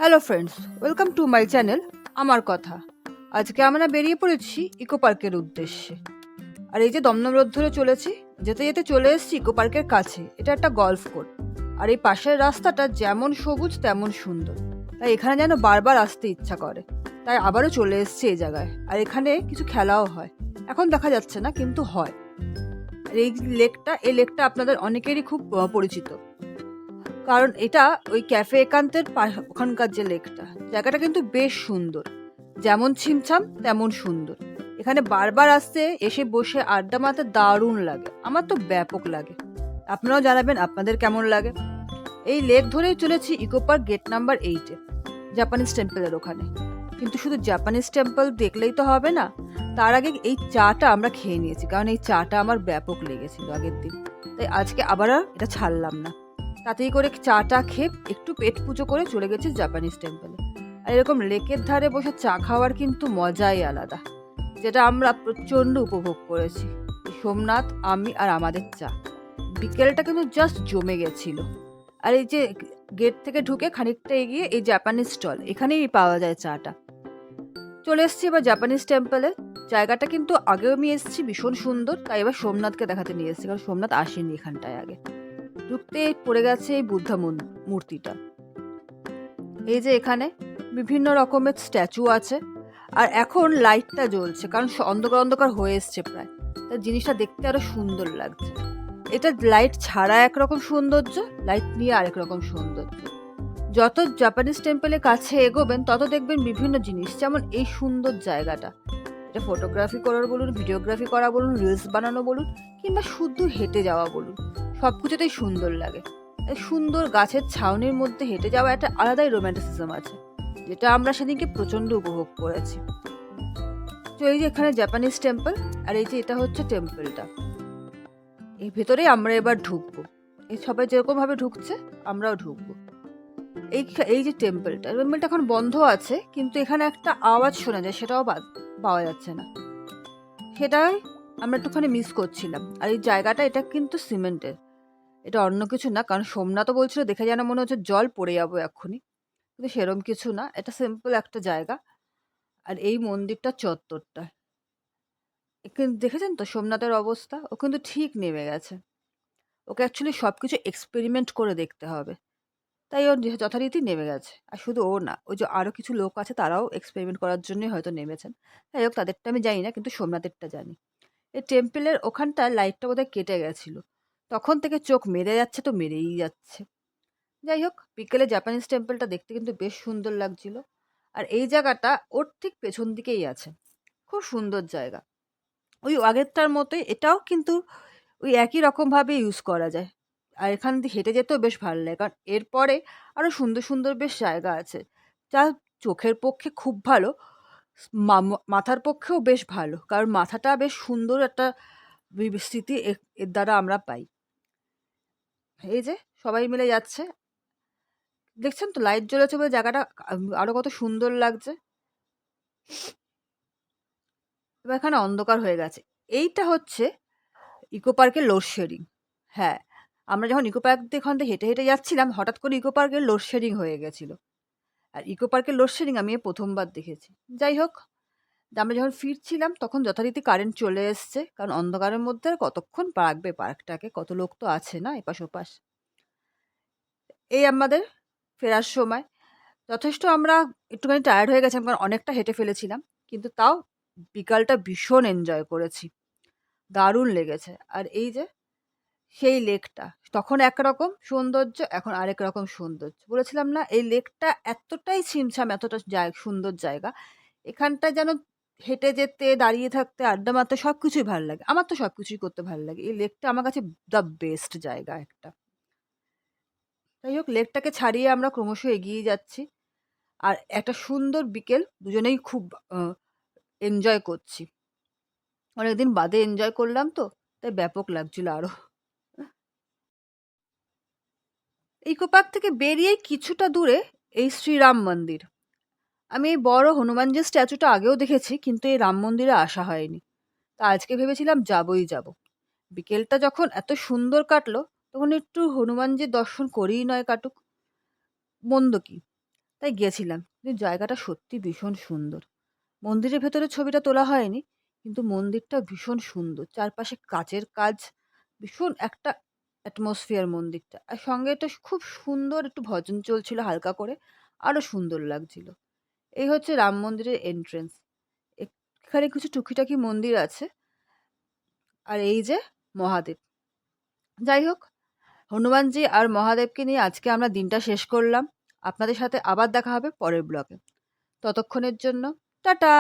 Hello friends, welcome to my channel আমার কথা। আজকে আমরা বেরিয়ে পড়েছি ইকো পার্কের উদ্দেশ্যে। আর এই যে দমদম রোড ধরে চলেছি, যেতে যেতে চলে এসেছি ইকো পার্কের কাছে। এটা একটা গলফ কোর্ট, আর এই পাশের রাস্তাটা যেমন সবুজ তেমন সুন্দর, তাই এখানে যেন বারবার আসতে ইচ্ছা করে। তাই আবারও চলে এসেছি এই জায়গায়। আর এখানে কিছু খেলাও হয়, এখন দেখা যাচ্ছে না কিন্তু হয়। আর এই লেকটা আপনাদের অনেকেরই খুব পরিচিত, কারণ এটা ওই ক্যাফে একান্তের ওখানকার যে লেকটা, জায়গাটা কিন্তু বেশ সুন্দর, যেমন ছিমছাম তেমন সুন্দর। এখানে বারবার আসতে এসে বসে আড্ডা মারতে দারুণ লাগে, আমার তো ব্যাপক লাগে। আপনারাও জানাবেন আপনাদের কেমন লাগে। এই লেক ধরেই চলেছি ইকো পার্ক গেট নাম্বার 8-এ, জাপানিজ টেম্পলের ওখানে। কিন্তু শুধু জাপানিজ টেম্পল দেখলেই তো হবে না, তার আগে এই চাটা আমরা খেয়ে নিয়েছি, কারণ এই চাটা আমার ব্যাপক লেগেছিল আগের দিন। তাই আজকে আবার আর এটা ছাড়লাম না, তাতেই করে চাটা খেয়ে একটু পেট পুজো করে চলে গেছি জাপানিজ টেম্পলে। আর এরকম লেকের ধারে বসে চা খাওয়ার কিন্তু মজাই আলাদা, যেটা আমরা প্রচণ্ড উপভোগ করেছি। সোমনাথ, আমি আর আমাদের চা, বিকেলটা কিন্তু জাস্ট জমে গেছিল। আর এই যে গেট থেকে ঢুকে খানিকটা এগিয়ে এই জাপানিজ স্টল, এখানেই পাওয়া যায় চাটা। চলে এসেছি এবার জাপানিজ টেম্পলে। জায়গাটা কিন্তু আগেও আমি এসেছি, ভীষণ সুন্দর। তাই এবার সোমনাথকে দেখাতে নিয়ে এসেছি, কারণ সোমনাথ আসেনি এখানটায় আগে। ঢুকতে পড়ে গেছে এই বুদ্ধা মূর্তিটা। এই যে এখানে বিভিন্ন রকমের স্ট্যাচু আছে, আর এখন লাইটটা জ্বলছে, কারণ অন্ধকার অন্ধকার হয়ে এসছে প্রায়, তাই জিনিসটা দেখতে আরো সুন্দর লাগছে। এটা লাইট ছাড়া একরকম সৌন্দর্য, লাইট নিয়ে আরেক রকম সৌন্দর্য। যত জাপানিজ টেম্পলের কাছে এগোবেন তত দেখবেন বিভিন্ন জিনিস, যেমন এই সুন্দর জায়গাটা। এটা ফটোগ্রাফি করার বলুন, ভিডিওগ্রাফি করা বলুন, রিলস বানানো বলুন, কিংবা শুধু হেঁটে যাওয়া বলুন, সব কিছুতেই সুন্দর লাগে। এই সুন্দর গাছের ছাউনির মধ্যে হেঁটে যাওয়া একটা আলাদাই রোম্যান্টিসিজম আছে, যেটা আমরা সেদিনকে প্রচণ্ড উপভোগ করেছি। তো এই যে এখানে জাপানিজ টেম্পল, আর এই যে এটা হচ্ছে টেম্পলটা। এই ভেতরেই আমরা এবার ঢুকবো। এই সবাই যেরকম ভাবে ঢুকছে আমরাও ঢুকবো। এই এই যে টেম্পলটা এখন বন্ধ আছে, কিন্তু এখানে একটা আওয়াজ শোনা যায়, সেটাও পাওয়া যাচ্ছে না। সেটাই আমরা একটুখানি মিস করছিলাম। আর এই জায়গাটা এটা কিন্তু সিমেন্টের, এটা অন্য কিছু না, কারণ সোমনাথও বলছিল দেখে যেন মনে হচ্ছে জল পড়ে যাবো এক্ষুনি, কিন্তু সেরম কিছু না, এটা সিম্পল একটা জায়গা। আর এই মন্দিরটা চত্বরটা দেখেছেন তো সোমনাথের অবস্থা, ও কিন্তু ঠিক নেমে গেছে। ওকে অ্যাকচুয়ালি সব কিছু এক্সপেরিমেন্ট করে দেখতে হবে, তাই ও যথারীতি নেমে গেছে। আর শুধু ও না, ওই যে আরও কিছু লোক আছে তারাও এক্সপেরিমেন্ট করার জন্যই হয়তো নেমেছেন। যাই হোক, তাদেরটা আমি জানি না, কিন্তু সোমনাথেরটা জানি। এই টেম্পলের ওখানটা লাইটটা বোধহয় কেটে গেছিল, তখন থেকে চোখ মেরে যাচ্ছে তো মেরেই যাচ্ছে। যাই হোক, বিকেলে জাপানিজ টেম্পলটা দেখতে কিন্তু বেশ সুন্দর লাগছিল। আর এই জায়গাটা ওর ঠিক পেছন দিকেই আছে, খুব সুন্দর জায়গা। ওই আগেরটার মতোই এটাও কিন্তু ওই একই রকমভাবে ইউজ করা যায়। আর এখান দিয়ে হেঁটে যেতেও বেশ ভালো লাগে, কারণ এরপরে আরও সুন্দর সুন্দর বেশ জায়গা আছে, যা চোখের পক্ষে খুব ভালো, মাথার পক্ষেও বেশ ভালো, কারণ মাথাটা বেশ সুন্দর একটা স্মৃতি এর দ্বারা আমরা পাই। এই যে সবাই মিলে যাচ্ছে, দেখছেন তো লাইট জ্বলেছে বলে জায়গাটা আরো কত সুন্দর লাগছে। এবার এখানে অন্ধকার হয়ে গেছে। এইটা হচ্ছে ইকো পার্কের লোডশেডিং। হ্যাঁ, আমরা যখন ইকো পার্ক দিয়ে এখান থেকে হেঁটে হেঁটে যাচ্ছিলাম, হঠাৎ করে ইকো পার্কের লোডশেডিং হয়ে গেছিল। আর ইকো পার্কের লোডশেডিং আমি প্রথমবার দেখেছি। যাই হোক, আমরা যখন ফিরছিলাম তখন যথারীতি কারেন্ট চলে এসছে, কারণ অন্ধকারের মধ্যে আর কতক্ষণ রাখবে পার্কটাকে, কত লোক তো আছে না এপাশ ওপাশ। এই আমাদের ফেরার সময় যথেষ্ট আমরা একটুখানি টায়ার্ড হয়ে গেছিলাম, কারণ অনেকটা হেঁটে ফেলেছিলাম, কিন্তু তাও বিকালটা ভীষণ এনজয় করেছি, দারুণ লেগেছে। আর এই যে সেই লেকটা, তখন একরকম সৌন্দর্য, এখন আরেক রকম সৌন্দর্য। বলেছিলাম না, এই লেকটা এতটাই ছিমছাম, এতটা সুন্দর জায়গা, এখানটা যেন হেঁটে যেতে, দাঁড়িয়ে থাকতে, আড্ডা মারতে সব কিছুই ভালো লাগে। আমার তো সব কিছুই করতে ভালো লাগে, এই লেকটা আমার কাছে দ্য বেস্ট জায়গা একটা। যাই হোক, লেকটাকে ছাড়িয়ে আমরা ক্রমশ এগিয়ে যাচ্ছি, আর একটা সুন্দর বিকেল দুজনেই খুব এনজয় করছি। অনেকদিন বাদে এনজয় করলাম তো, তাই ব্যাপক লাগছিল আরো। ইকো পার্ক থেকে বেরিয়ে কিছুটা দূরে এই শ্রীরাম মন্দির। আমি এই বড় হনুমানজির স্ট্যাচুটা আগেও দেখেছি, কিন্তু এই রাম মন্দিরে আসা হয়নি। তা আজকে ভেবেছিলাম যাবই যাব। বিকেলটা যখন এত সুন্দর কাটলো, তখন একটু হনুমানজির দর্শন করেই নয় কাটুক, মন্দ কি। তাই গিয়েছিলাম। কিন্তু জায়গাটা সত্যি ভীষণ সুন্দর। মন্দিরের ভেতরে ছবিটা তোলা হয়নি, কিন্তু মন্দিরটা ভীষণ সুন্দর। চারপাশে কাচের কাজ, ভীষণ একটা অ্যাটমসফিয়ার মন্দিরটা। আর সঙ্গে একটা খুব সুন্দর একটু ভজন চলছিল হালকা করে, আরো সুন্দর লাগছিল। এই হচ্ছে রাম মন্দিরের এন্ট্রেন্স। এখানে কিছু টুকিটাকি মন্দির আছে, আর এই যে মহাদেব। যাই হোক, হনুমানজি আর মহাদেবকে নিয়ে আজকে আমরা দিনটা শেষ করলাম। আপনাদের সাথে আবার দেখা হবে পরের ব্লগে। ততক্ষণের জন্য টাটা।